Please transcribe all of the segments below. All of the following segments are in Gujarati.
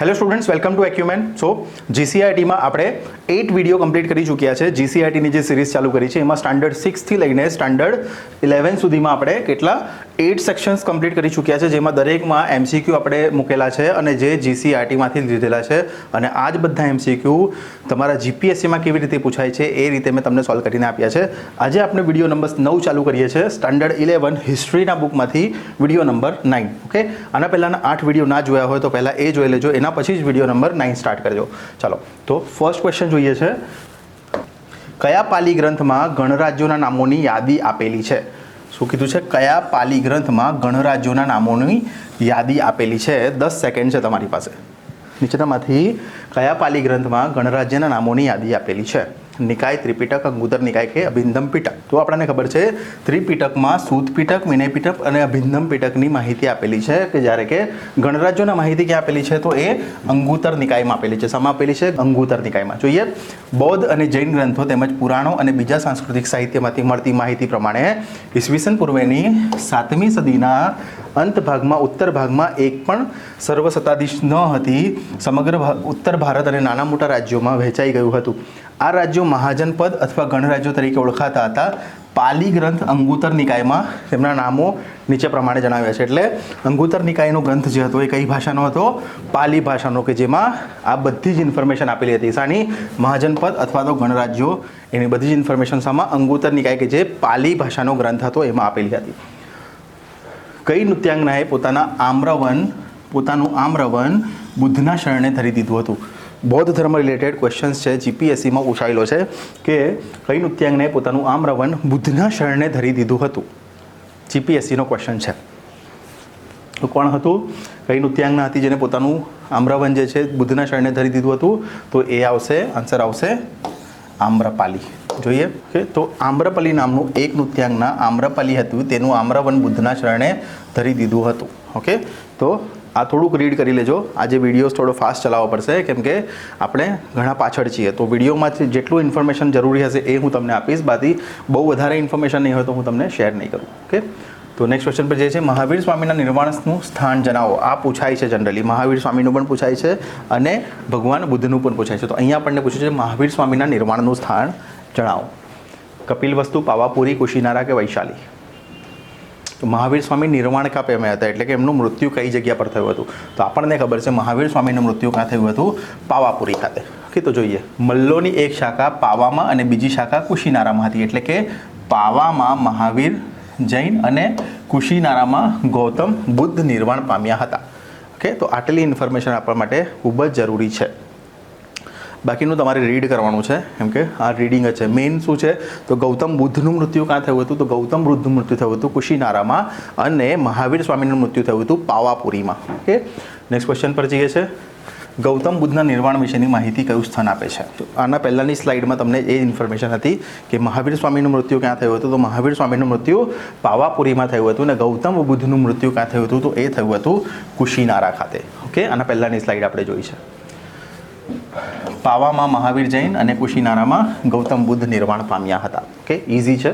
Hello students, welcome to Acumen. So જીસીઆઈટીમાં આપણે 8 વિડીયો કમ્પ્લીટ કરી ચૂક્યા છે. જીસીઆઈટીની જે સિરીઝ ચાલુ કરી છે એમાં સ્ટાન્ડર્ડ 6 થી લઈને સ્ટાન્ડર્ડ 11 સુધીમાં આપણે કેટલા 8 સેક્શન્સ કમ્પ્લીટ કરી ચૂક્યા છે, જેમાં દરેકમાં એમસીક્યુ આપણે મૂકેલા છે અને જે જીસીઆઈટીમાંથી લીધેલા છે. અને આ જ બધા એમસીક્યુ તમારા જીપીએસસીમાં કેવી રીતે પૂછાય છે એ રીતે મેં તમને સોલ્વ કરીને આપ્યા છે. આજે આપણે વિડીયો નંબર 9 ચાલુ કરીએ છીએ, સ્ટાન્ડર્ડ 11 હિસ્ટ્રીના બુકમાંથી વિડીયો નંબર 9. ઓકે, આના પહેલાંના 8 વિડીયો ના જોયા હોય તો પહેલાં એ જોઈ લેજો, એના પછી જ વિડીયો નંબર 9 સ્ટાર્ટ કરજો. ચાલો, તો ફર્સ્ટ ક્વેશ્ચન જોઈએ છે, કયા પાલી ગ્રંથમાં ગણરાજ્યોના નામોની યાદી આપેલી છે? શું કીધું છે? કયા પાલી ગ્રંથમાં ગણરાજ્યોના નામોની યાદી આપેલી છે? 10 સેકન્ડ છે તમારી પાસે. નીચેનામાંથી કયા પાલી ગ્રંથમાં ગણરાજ્યના નામોની યાદી આપેલી છે? નિકાય, ત્રિપિટક, અંગુતર નિકાય કે અભિન્નમ પિટક? તો આપણને ખબર છે ત્રિપિટકમાં સૂત પિટક, વિનય પિટક અને અભિન્નમ પિટકની માહિતી આપેલી છે, કે જ્યારે કે ગણરાજ્યોના માહિતી ક્યાં આપેલી છે તો એ અંગુતર નિકાયમાં આપેલી છે. શેમાં આપેલી છે? અંગુતર નિકાયમાં. જોઈએ, બૌદ્ધ અને જૈન ગ્રંથો તેમજ પુરાણો અને બીજા સાંસ્કૃતિક સાહિત્યમાંથી મળતી માહિતી પ્રમાણે ઈસવીસન પૂર્વેની 7મી સદીના અંત ભાગમાં ઉત્તર ભાગમાં એક પણ સર્વસત્તાધીશ ન હતી. સમગ્ર ઉત્તર ભારત અને નાના મોટા રાજ્યોમાં વહેંચાઈ ગયું હતું. આ રાજ્યો મહાજનપદ અથવા ગણરાજ્યો તરીકે ઓળખાતા હતા. પાલી ગ્રંથ અંગુતર નિકાયમાં તેમના નામો નીચે પ્રમાણે જણાવ્યા છે. એટલે અંગુતર નિકાયનો ગ્રંથ જે હતો એ કઈ ભાષાનો હતો? પાલી ભાષાનો, કે જેમાં આ બધી જ ઇન્ફોર્મેશન આપેલી હતી. શાની? મહાજનપદ અથવા તો ગણરાજ્યો, એની બધી જ ઇન્ફોર્મેશન શામાં? અંગુતર નિકાય, કે જે પાલી ભાષાનો ગ્રંથ હતો એમાં આપેલી હતી. કઈ નૃત્યાંગનાએ પોતાનું આમ્રવન બુદ્ધના શરણે ધરી દીધું હતું? બૌદ્ધ ધર્મ રિલેટેડ ક્વેશ્ચન્સ છે, જીપીએસસીમાં પૂછાયેલો છે કે કઈ નૃત્યાંગનાએ પોતાનું આમ્રવન બુદ્ધના શરણે ધરી દીધું હતું? જીપીએસસીનો ક્વેશ્ચન છે. તો કોણ હતું? કઈ નૃત્યાંગના હતી જેને પોતાનું આમ્રવન જે છે બુદ્ધના શરણે ધરી દીધું હતું? તો એ આવશે, આન્સર આવશે આમ્રપાલી. જોઈએ કે તો આમ્રપાલી નામનું એક નૃત્યાંગના આમ્રપાલી હતું, તેનું આમ્રવન બુદ્ધના શરણે ધરી દીધું હતું. ઓકે, તો આ થોડુંક રીડ કરી લેજો. આજે વિડીયોઝ થોડો ફાસ્ટ ચલાવવો પડશે કેમ કે આપણે ઘણા પાછળ છીએ. તો વિડીયોમાંથી જેટલું ઇન્ફોર્મેશન જરૂરી હશે એ હું તમને આપીશ, બાકી બહુ વધારે ઇન્ફોર્મેશન નહીં હોય તો હું તમને શેર નહીં કરું. ઓકે, તો નેક્સ્ટ ક્વેશ્ચન પર જે છે, મહાવીર સ્વામીના નિર્વાણનું સ્થાન જણાવો. આ પૂછાય છે જનરલી, મહાવીર સ્વામીનું પણ પૂછાય છે અને ભગવાન બુદ્ધનું પણ પૂછાય છે. તો અહીંયા આપણને પૂછ્યું છે મહાવીર સ્વામીના નિર્વાણનું સ્થાન જણાવો. કપિલવસ્તુ, પાવાપુરી, કુશીનારા કે વૈશાલી? તો મહાવીર સ્વામી નિર્વાણ કા પામ્યા હતા, એટલે કે એમનું મૃત્યુ કઈ જગ્યા પર થયું હતું? તો આપણને ખબર છે મહાવીર સ્વામીનું મૃત્યુ ક્યાં થયું હતું? પાવાપુરી ખાતે. ઓકે, તો જોઈએ, મલ્લોની એક શાખા પાવામાં અને બીજી શાખા કુશીનારામાં હતી. એટલે કે પાવામાં મહાવીર જૈન અને કુશીનારામાં ગૌતમ બુદ્ધ નિર્વાણ પામ્યા હતા. ઓકે, તો આટલી ઇન્ફોર્મેશન આપવા માટે ખૂબ જ જરૂરી છે. બાકીનું તમારે રીડ કરવાનું છે, કેમ કે આ રીડિંગ જ છે. મેઇન શું છે તો ગૌતમ બુદ્ધનું મૃત્યુ ક્યાં થયું હતું? તો ગૌતમ બુદ્ધનું મૃત્યુ થયું હતું કુશીનારામાં અને મહાવીર સ્વામીનું મૃત્યુ થયું હતું પાવાપુરીમાં. ઓકે, નેક્સ્ટ ક્વેશ્ચન પર જઈએ છે, ગૌતમ બુદ્ધના નિર્વાણ વિશેની માહિતી કયું સ્થાન આપે છે? તો આના પહેલાંની સ્લાઇડમાં તમને એ ઇન્ફોર્મેશન હતી કે મહાવીર સ્વામીનું મૃત્યુ ક્યાં થયું હતું? તો મહાવીર સ્વામીનું મૃત્યુ પાવાપુરીમાં થયું હતું અને ગૌતમ બુદ્ધનું મૃત્યુ ક્યાં થયું હતું? તો એ થયું હતું કુશીનારા ખાતે. ઓકે, આના પહેલાંની સ્લાઇડ આપણે જોઈ છે. પાવામાં મહાવીર જૈન અને કુશીનારામાં ગૌતમ બુદ્ધ નિર્વાણ પામ્યા હતા. ઓકે, ઇઝી છે,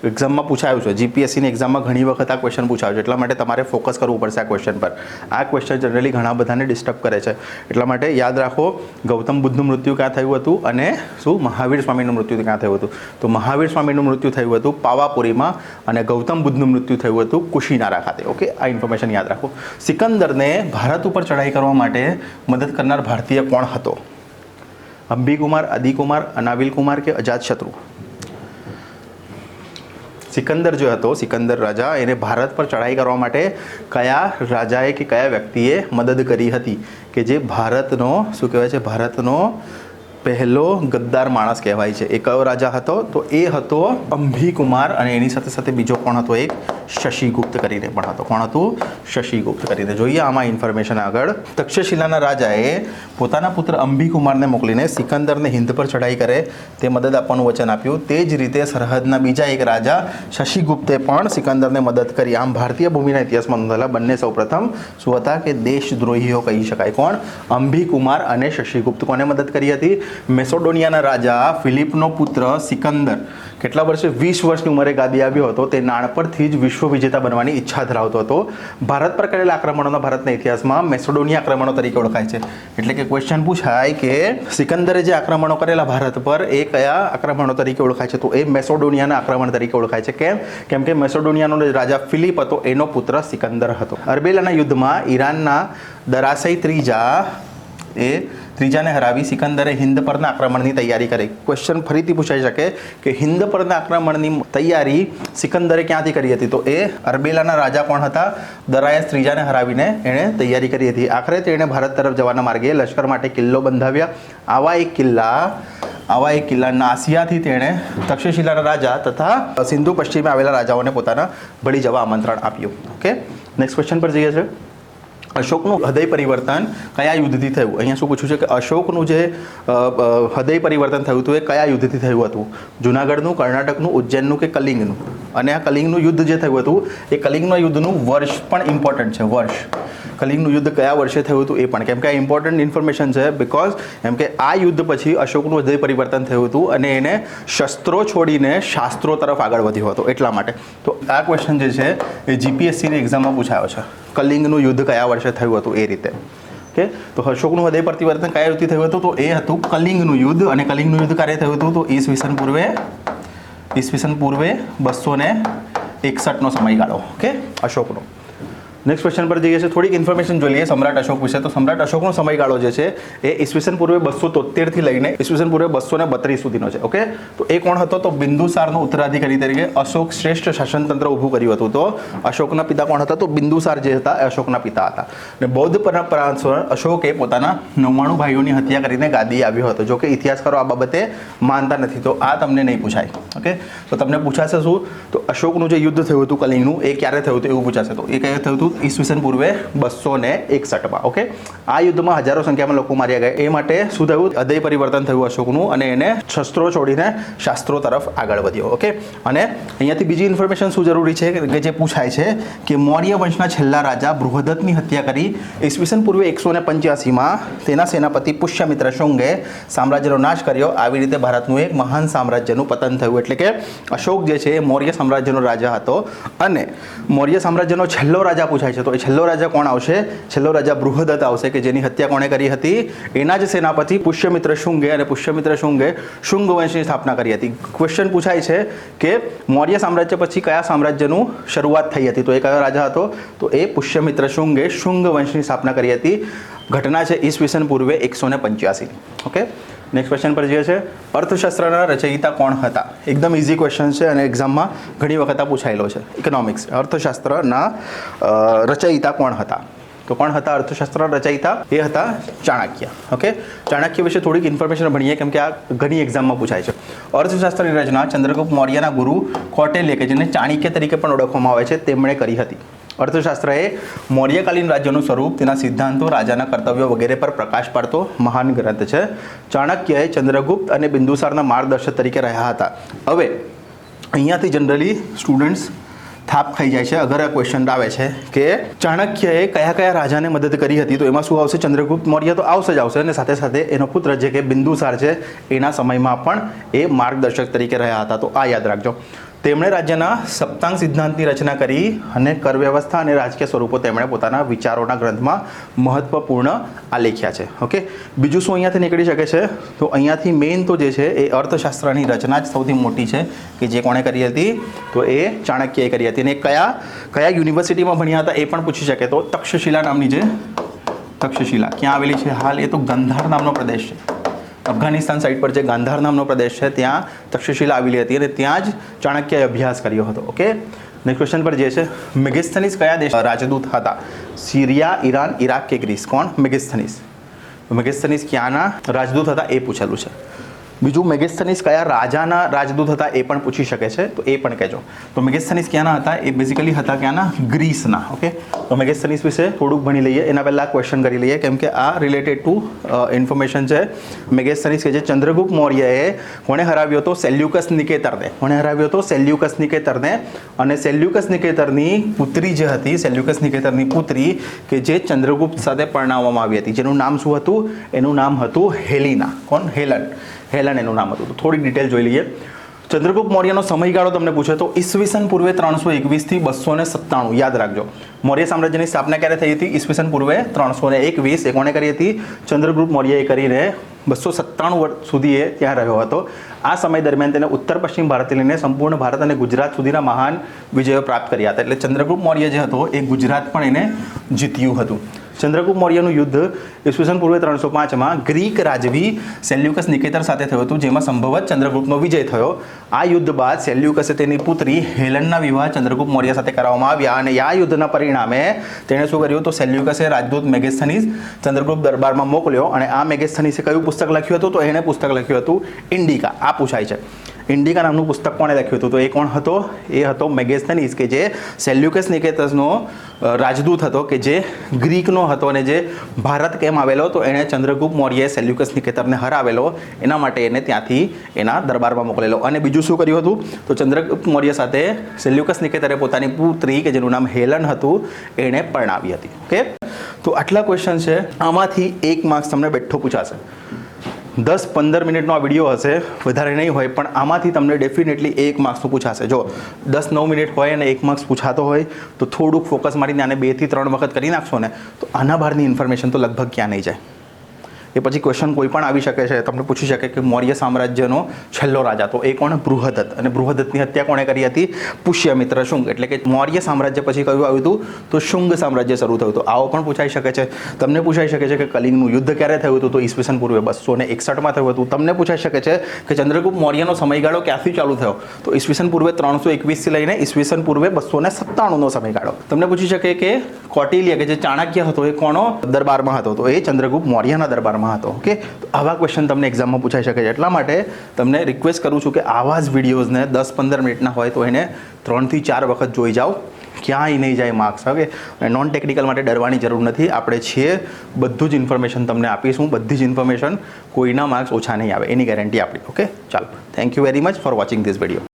એક્ઝામમાં પૂછાયું છે. જીપીએસસીની એક્ઝામમાં ઘણી વખત આ ક્વેશ્ચન પૂછાયું છે, એટલા માટે તમારે ફોકસ કરવું પડશે આ ક્વેશ્ચન પર. આ ક્વેશ્ચન જનરલી ઘણા બધાને ડિસ્ટર્બ કરે છે, એટલા માટે યાદ રાખો ગૌતમ બુદ્ધનું મૃત્યુ ક્યાં થયું હતું અને શું મહાવીર સ્વામીનું મૃત્યુ ક્યાં થયું હતું? તો મહાવીર સ્વામીનું મૃત્યુ થયું હતું પાવાપુરીમાં અને ગૌતમ બુદ્ધનું મૃત્યુ થયું હતું કુશીનારા ખાતે. ઓકે, આ ઇન્ફોર્મેશન યાદ રાખો. સિકંદરને ભારત ઉપર ચઢાઈ કરવા માટે મદદ કરનાર ભારતીય કોણ હતો? અંબિકુમાર, આદિકુમાર, અનાવિલ કુમાર કે અજાતશત્રુ? સિકંદર જો હતો, સિકંદર રાજા, એને ભારત પર ચઢાઈ કરવા માટે કયા રાજાએ કે કયા વ્યક્તિએ મદદ કરી હતી? કે જે ભારતનો શું કહેવાય છે, ભારતનો પહેલો ગદ્દાર માણસ કહેવાય છે. એ કયો રાજા હતો? તો એ હતો અંબિકુમાર અને એની સાથે સાથે બીજો કોણ હતો? એક શશિગુપ્ત કરીને પણ હતો. કોણ હતું? શશિગુપ્ત કરીને. જોઈએ આમાં ઇન્ફોર્મેશન આગળ. તક્ષશિલાના રાજાએ પોતાના પુત્ર અંબિકુમારને મોકલીને સિકંદરને હિંદ પર ચઢાઈ કરે તે મદદ આપવાનું વચન આપ્યું. તે જ રીતે સરહદના બીજા એક રાજા શશિગુપ્તે પણ સિકંદરને મદદ કરી. આમ ભારતીય ભૂમિના ઇતિહાસમાં નોંધાયેલા બંને સૌપ્રથમ શું હતા? કે દેશદ્રોહીઓ કહી શકાય. કોણ? અંબિકુમાર અને શશિગુપ્ત. કોને મદદ કરી હતી? મેસોડોનિયાના રાજા ફિલિપનો પુત્ર સિકંદર કેટલા વર્ષે 20 વર્ષની ઉંમરે ગાદી આવ્યો હતો. તે નાનપણથી જ વિશ્વ વિજેતા બનવાની ઈચ્છા ધરાવતો હતો. ભારત પર કરેલા આક્રમણોના ભારતના ઇતિહાસમાં મેસોડોનિયા આક્રમણો તરીકે ઓળખાય છે. એટલે કે ક્વેશ્ચન પૂછાય કે સિકંદરે જે આક્રમણો કરેલા ભારત પર એ કયા આક્રમણો તરીકે ઓળખાય છે? તો એ મેસોડોનિયાના આક્રમણ તરીકે ઓળખાય છે. કેમ કે મેસોડોનિયાનો રાજા ફિલિપ હતો, એનો પુત્ર સિકંદર હતો. અરબેલાના યુદ્ધમાં ઈરાનના દરાસઈ ત્રીજાને હરાવી સિકંદરે હિન્દ પરના આક્રમણની તૈયારી કરી. ક્વેશ્ચન ફરીથી પૂછાઈ શકે કે હિન્દ પરના આક્રમણની તૈયારી સિકંદરે ક્યાંથી કરી હતી? તો એ અરબેલાના રાજા કોણ હતા? દરાયસ ત્રીજાને હરાવીને એણે તૈયારી કરી હતી. આખરે તેણે ભારત તરફ જવાના માર્ગે લશ્કર માટે કિલ્લો બંધાવ્યા. આવા એક કિલ્લા નાસિયાથી તેણે તક્ષશિલાના રાજા તથા સિંધુ પશ્ચિમે આવેલા રાજાઓને પોતાના ભળી જવા આમંત્રણ આપ્યું. ઓકે, નેક્સ્ટ ક્વેશ્ચન પર જઈએ છે. અશોકનું હૃદય પરિવર્તન કયા યુદ્ધથી થયું? અહીંયા શું પૂછ્યું છે કે અશોકનું જે હૃદય પરિવર્તન થયું હતું એ કયા યુદ્ધથી થયું હતું? જુનાગઢનું, કર્ણાટકનું, ઉજ્જૈનનું કે કલિંગનું? અને આ કલિંગનું યુદ્ધ જે થયું હતું એ કલિંગના યુદ્ધનું વર્ષ પણ ઇમ્પોર્ટન્ટ છે. વર્ષ કલિંગનું યુદ્ધ કયા વર્ષે થયું હતું એ પણ, કેમ કે આ ઇમ્પોર્ટન્ટ ઇન્ફોર્મેશન છે. બિકોઝ કેમ કે આ યુદ્ધ પછી અશોકનું હૃદય પરિવર્તન થયું હતું અને એને શસ્ત્રો છોડીને શાસ્ત્રો તરફ આગળ વધ્યો હતો એટલા માટે. તો આ ક્વેશ્ચન જે છે એ જીપીએસસીની એક્ઝામમાં પૂછાયો છે. કલિંગનું યુદ્ધ કયા વર્ષે થયું હતું એ રીતે. ઓકે, તો અશોકનું હૃદય પરિવર્તન કયા યુદ્ધથી થયું હતું? તો એ હતું કલિંગનું યુદ્ધ. અને કલિંગનું યુદ્ધ ક્યારે થયું હતું? તો ઈસવીસન પૂર્વે 261નો સમયગાળો. ઓકે, અશોકનો. નેક્સ્ટ ક્વેશ્ચન પર જઈએ છીએ. થોડીક ઇન્ફોર્મેશન જોઈ લઈએ સમ્રાટ અશોક વિશે. તો સમ્રાટ અશોકનો સમયગાળો જે છે એ ઈસવીસન પૂર્વે 273થી લઈને ઈસવીસન પૂર્વે 232 સુધીનો છે. ઓકે, તો એ કોણ હતો? તો બિંદુસારનો ઉત્તરાધિકારી તરીકે અશોક શ્રેષ્ઠ શાસનતંત્ર ઊભું કર્યું હતું. તો અશોકના પિતા કોણ હતા? તો બિંદુસાર જે હતા એ અશોકના પિતા હતા. અને બૌદ્ધ પરંપરા અનુસાર અશોકે પોતાના 99 ભાઈઓની હત્યા કરીને ગાદી આવ્યો હતો. જો કે ઇતિહાસકારો આ બાબતે માનતા નથી, તો આ તમને નહીં પૂછાય. ઓકે, તો તમને પૂછાશે શું? તો અશોકનું જે યુદ્ધ થયું હતું કલિંગનું એ ક્યારે થયું હતું એવું પૂછાશે. તો એ કયું થયું હતું? ઈસવીસન પૂર્વે 261માં. ઓકે, આ યુદ્ધમાં હજારો સંખ્યામાં લોકો માર્યા ગયા. એ માટે શું થયું? હૃદય પરિવર્તન થયું અશોકનું અને એને શસ્ત્રો છોડીને શાસ્ત્રો તરફ આગળ વધ્યો. ઓકે, અને અહીંયાથી બીજી ઇન્ફોર્મેશન શું જરૂરી છે કે જે પૂછાય છે કે મૌર્ય વંશના છેલ્લા રાજા બૃહદત્તની હત્યા કરી ઈસવીસન પૂર્વે 185માં તેના સેનાપતિ પુષ્યમિત્ર શુંગે સામ્રાજ્યનો નાશ કર્યો. આવી રીતે ભારતનું એક મહાન સામ્રાજ્યનું પતન થયું. એટલે કે અશોક જે છે એ મૌર્ય સામ્રાજ્યનો રાજા હતો અને મૌર્ય સામ્રાજ્યનો છેલ્લો રાજા પૂછાય છે. તો એ છેલ્લો રાજા કોણ આવશે? છેલ્લો રાજા બૃહદત્ત આવશે કે જેની હત્યા કોણે કરી હતી? એના જ સેનાપતિ પુષ્યમિત્ર શુંગે. અને પુષ્યમિત્ર શુંગે શુંગ વંશની સ્થાપના કરી હતી. ક્વેશ્ચન પૂછાય છે કે મૌર્ય સામ્રાજ્ય પછી કયા સામ્રાજ્યનું શરૂઆત થઈ હતી? તો એ કયો રાજા હતો? તો એ પુષ્યમિત્ર શુંગે શુંગ વંશની સ્થાપના કરી હતી. ઘટના છે ઈસવીસન પૂર્વે 185. ઓકે, નેક્સ્ટ ક્વેશ્ચન પર જઈએ છે. અર્થશાસ્ત્રના રચયિતા કોણ હતા? એકદમ ઇઝી ક્વેશ્ચન છે અને એક્ઝામમાં ઘણી વખત આ પૂછાયેલો છે. ઇકોનોમિક્સ, અર્થશાસ્ત્રના રચયિતા કોણ હતા? તો કોણ હતા અર્થશાસ્ત્રના રચયિતા? એ હતા ચાણક્ય. ઓકે, ચાણક્ય વિશે થોડીક ઇન્ફોર્મેશન ભણીએ કેમ કે આ ઘણી એક્ઝામમાં પૂછાય છે. અર્થશાસ્ત્રની રચના ચંદ્રગુપ્ત મૌર્યના ગુરુ કૌટિલ્ય કે જેને ચાણક્ય તરીકે પણ ઓળખવામાં આવે છે તેમણે કરી હતી. અર્થશાસ્ત્ર એ મૌર્યકાલીન રાજ્યનું સ્વરૂપ, તેના સિદ્ધાંતો, રાજાના કર્તવ્યો વગેરે પર પ્રકાશ પાડતો મહાન ગ્રંથ છે. ચાણક્યએ ચંદ્રગુપ્ત અને બિંદુસારના માર્ગદર્શક તરીકે રહ્યા હતા. હવે અહીંયાથી જનરલી સ્ટુડન્ટ્સ થાપ ખાઈ જાય છે અગર આ ક્વેશ્ચન આવે છે કે ચાણક્યએ કયા કયા રાજાને મદદ કરી હતી? તો એમાં શું આવશે? ચંદ્રગુપ્ત મૌર્ય તો આવશે જ આવશે અને સાથે સાથે એનો પુત્ર જે કે બિંદુસાર છે એના સમયમાં પણ એ માર્ગદર્શક તરીકે રહ્યા હતા. તો આ યાદ રાખજો. તેમણે રાજ્યના સપ્તાંગ સિદ્ધાંતની રચના કરી અને કર વ્યવસ્થા અને રાજકીય સ્વરૂપો તેમણે પોતાના વિચારોના ગ્રંથમાં મહત્વપૂર્ણ આલેખ્યા છે. ઓકે, બીજું શું અહીંયાથી નીકળી શકે છે? તો અહીંયાથી મેઇન તો જે છે એ અર્થશાસ્ત્રની રચના જ સૌથી મોટી છે કે જે કોણે કરી હતી? તો એ ચાણક્યએ કરી હતી. અને કયા યુનિવર્સિટીમાં ભણ્યા હતા એ પણ પૂછી શકે. તો તક્ષશિલા નામની જે તક્ષશિલા ક્યાં આવેલી છે? હાલ એ તો ગંધાર નામનો પ્રદેશ છે. અફઘાનિસ્તાન સાઈડ પર જે ગાંધાર નામનો પ્રદેશ છે ત્યાં તક્ષશિલા આવેલી હતી અને ત્યાં જ ચાણક્યએ અભ્યાસ કર્યો હતો. ઓકે, નેક્સ્ટ ક્વેશ્ચન પર જે છે. મેગેસ્થનીસ કયા દેશ રાજદૂત હતા? સિરિયા, ઈરાન, ઇરાક કે ગ્રીસ? કોણ? મેગેસ્થનીસ. મેગેસ્થનીસ ક્યાંના રાજદૂત હતા એ પૂછેલું છે. બીજું મેગેસ્થનીસ કયા રાજાના રાજદૂત હતા એ પણ પૂછી શકે છે, તો એ પણ કહેજો. તો મેગેસ્થનીસ ક્યાંના હતા? એ બેઝિકલી હતા ક્યાંના? ગ્રીસના. ઓકે, તો મેગેસ્થનીસ વિશે થોડુંક ભણી લઈએ. એના પહેલાં ક્વેશ્ચન કરી લઈએ, કેમ કે આ રિલેટેડ ટુ ઇન્ફોર્મેશન છે. મેગેસ્થનીસ કે જે ચંદ્રગુપ્ત મૌર્યએ કોણે હરાવ્યો હતો? સેલ્યુકસ નિકેતરને. કોણે હરાવ્યો હતો? સેલ્યુકસ નિકેતરને. અને સેલ્યુકસ નિકેતરની પુત્રી જે હતી, સેલ્યુકસ નિકેતરની પુત્રી કે જે ચંદ્રગુપ્ત સાથે પરણાવવામાં આવી હતી, જેનું નામ શું હતું? એનું નામ હતું હેલિના. કોણ? હેલન એનું નામ હતું. તો થોડી ડિટેલ જોઈ લઈએ. ચંદ્રગુપ્ત મૌર્યનો સમયગાળો તમને પૂછે તો ઈસવીસન પૂર્વે 321 થી 297. યાદ રાખજો. મૌર્ય સામ્રાજ્યની સ્થાપના ક્યારે થઈ હતી? ઈસવીસન પૂર્વે 321. એ કોણે કરી હતી? ચંદ્રગુપ્ત મૌર્યએ કરીને 297 વર્ષ સુધી એ ત્યાં રહ્યો હતો. આ સમય દરમિયાન તેને ઉત્તર પશ્ચિમ ભારતથી લઈને સંપૂર્ણ ભારત અને ગુજરાત સુધીના મહાન વિજયો પ્રાપ્ત કર્યા હતા. એટલે ચંદ્રગુપ્ત મૌર્ય જે હતો એ ગુજરાત પણ એને જીત્યું હતું. ચંદ્રગુપ્ત મૌર્યનું યુદ્ધ ઈસવીસન પૂર્વે 305માં ગ્રીક રાજવી સેલ્યુકસ નિકેતર સાથે થયું હતું, જેમાં સંભવત ચંદ્રગુપ્તનો વિજય થયો. આ યુદ્ધ બાદ સેલ્યુકસે તેની પુત્રી હેલનના વિવાહ ચંદ્રગુપ્ત મૌર્ય સાથે કરાવવામાં આવ્યા અને આ યુદ્ધના પરિણામે તેણે શું કર્યું? તો સેલ્યુકસે રાજદૂત મેગેસ્થનીસ ચંદ્રગુપ્ત દરબારમાં મોકલ્યો અને આ મેગેસ્થનીસે કયું પુસ્તક લખ્યું હતું? તો એણે પુસ્તક લખ્યું હતું ઇન્ડિકા. આ પૂછાય છે. ઇન્ડિકા નામનું પુસ્તક કોણે લખ્યું હતું? તો એ કોણ હતો? એ હતો મેગેસ્થનીસ, કે જે સેલ્યુકસ નિકેતરનો રાજદૂત હતો, કે જે ગ્રીકનો હતો અને જે ભારત કેમ આવેલો? તો એણે ચંદ્રગુપ્ત મૌર્યએ સેલ્યુકસ નિકેતરને હરાવેલો, એના માટે એને ત્યાંથી એના દરબારમાં મોકલેલો. અને બીજું શું કર્યું હતું? તો ચંદ્રગુપ્ત મૌર્ય સાથે સેલ્યુકસ નિકેતરે પોતાની પુત્રી કે જેનું નામ હેલન હતું એણે પરણાવી હતી. ઓકે, તો આટલા ક્વેશ્ચન છે. આમાંથી 1 માર્ક્સ તમને બેઠો પૂછાશે. 10-15 મિનિટનો આ વિડીયો હશે, વધારે નહીં હોય, પણ આમાંથી તમને ડેફિનેટલી 1 માર્ક્સનું પૂછાશે. જો 10-9 મિનિટ હોય અને 1 માર્ક્સ પૂછાતો હોય તો થોડુંક ફોકસ મારીને આને 2 થી 3 વખત કરી નાખશો ને તો આના બહારની ઇન્ફોર્મેશન તો લગભગ ક્યાં નહીં જાય. એ પછી ક્વેશ્ચન કોઈ પણ આવી શકે છે. તમને પૂછી શકે કે મૌર્ય સામ્રાજ્યનો છેલ્લો રાજા તો એ કોણ? બૃહદત્ત. અને બૃહદત્તની હત્યા કોણે કરી હતી? પુષ્યમિત્ર શુંગ. એટલે કે મૌર્ય સામ્રાજ્ય પછી કયું આવ્યું હતું? તો શુંગ સામ્રાજ્ય શરૂ થયું હતું. આવો પણ પૂછાઈ શકે છે. તમને પૂછાઈ શકે છે કે કલિંગનું યુદ્ધ ક્યારે થયું હતું? તો ઈસવીસન પૂર્વે 261માં થયું હતું. તમને પૂછાઈ શકે છે કે ચંદ્રગુપ્ત મૌર્યનો સમયગાળો ક્યાંથી ચાલુ થયો? તો ઈસવીસન પૂર્વે 321 થી લઈને ઈસવીસન પૂર્વે 297નો સમયગાળો. તમને પૂછી શકે કે કૌટિલ્ય કે જે ચાણક્ય હતો એ કોનો દરબારમાં હતો? તો એ ચંદ્રગુપ્ત મૌર્યના દરબારમાં હતો. ઓકે, તો આવા ક્વેશ્ચન તમને એક્ઝામમાં પૂછાઈ શકે છે. એટલા માટે તમને રિક્વેસ્ટ કરું છું કે આવા જ વિડીયોઝને 10-15 મિનિટના હોય તો એને 3 થી 4 વખત જોઈ જાઓ, ક્યાંય નહીં જાય માર્ક્સ. ઓકે, અને નોન ટેકનિકલ માટે ડરવાની જરૂર નથી. આપણે છીએ, બધું જ ઇન્ફોર્મેશન તમને આપીશું. બધી જ ઇન્ફોર્મેશન, કોઈના માર્ક્સ ઓછા નહીં આવે એની ગેરંટી આપણી. ઓકે, ચાલો, thank you very much for watching this video.